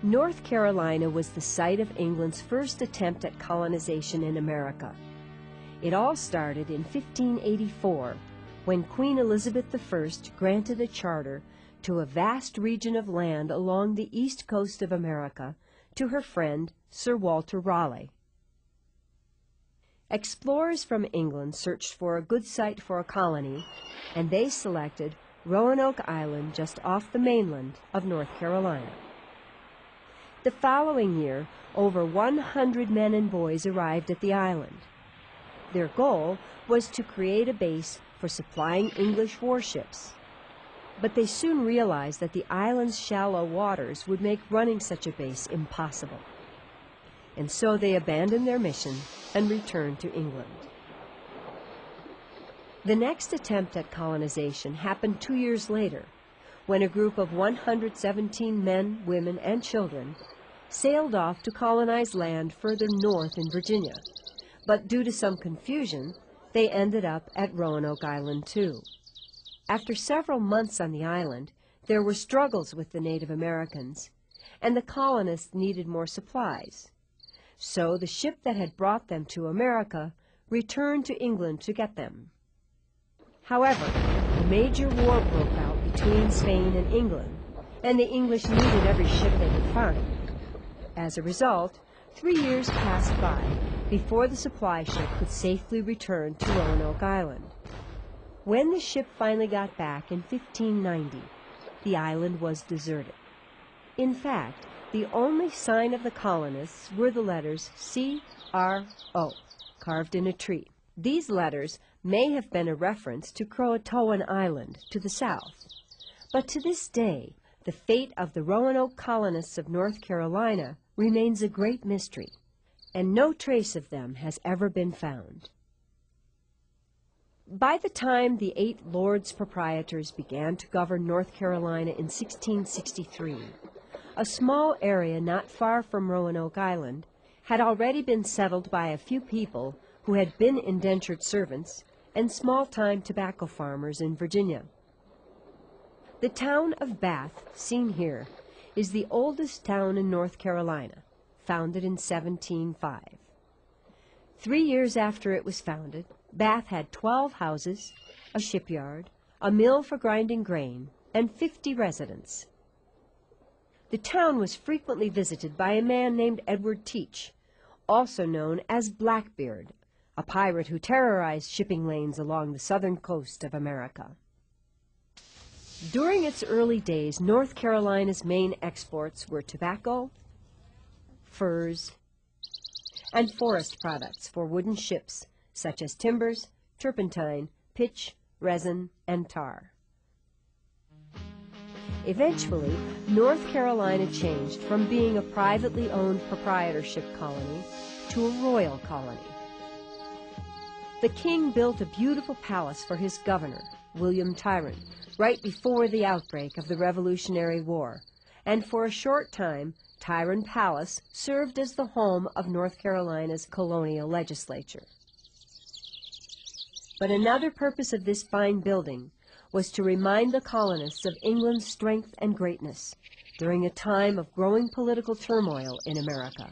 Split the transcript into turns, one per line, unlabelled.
North Carolina was the site of England's first attempt at colonization in America. It all started in 1584, when Queen Elizabeth I granted a charter to a vast region of land along the east coast of America to her friend Sir Walter Raleigh. Explorers from England searched for a good site for a colony, and they selected Roanoke Island just off the mainland of North Carolina. The following year, over 100 men and boys arrived at the island. Their goal was to create a base for supplying English warships. But they soon realized that the island's shallow waters would make running such a base impossible. And so they abandoned their mission and returned to England. The next attempt at colonization happened 2 years later, when a group of 117 men, women, and children sailed off to colonize land further north in Virginia. But due to some confusion, they ended up at Roanoke Island too. After several months on the island, there were struggles with the Native Americans, and the colonists needed more supplies. So the ship that had brought them to America returned to England to get them. However, a major war broke out between Spain and England, and the English needed every ship they could find. As a result, 3 years passed by before the supply ship could safely return to Roanoke Island. When the ship finally got back in 1590, the island was deserted. In fact, the only sign of the colonists were the letters C-R-O, carved in a tree. These letters may have been a reference to Croatoan Island to the south. But to this day, the fate of the Roanoke colonists of North Carolina remains a great mystery, and no trace of them has ever been found. By the time the 8 Lords Proprietors began to govern North Carolina in 1663, a small area not far from Roanoke Island had already been settled by a few people who had been indentured servants and small-time tobacco farmers in Virginia. The town of Bath, seen here, is the oldest town in North Carolina, founded in 1705. 3 years after it was founded, Bath had 12 houses, a shipyard, a mill for grinding grain, and 50 residents. The town was frequently visited by a man named Edward Teach, also known as Blackbeard, a pirate who terrorized shipping lanes along the southern coast of America. During its early days, North Carolina's main exports were tobacco, furs, and forest products for wooden ships, such as timbers, turpentine, pitch, resin, and tar. Eventually, North Carolina changed from being a privately owned proprietorship colony to a royal colony. The king built a beautiful palace for his governor, William Tryon, right before the outbreak of the Revolutionary War, and for a short time, Tryon Palace served as the home of North Carolina's colonial legislature. But another purpose of this fine building was to remind the colonists of England's strength and greatness during a time of growing political turmoil in America.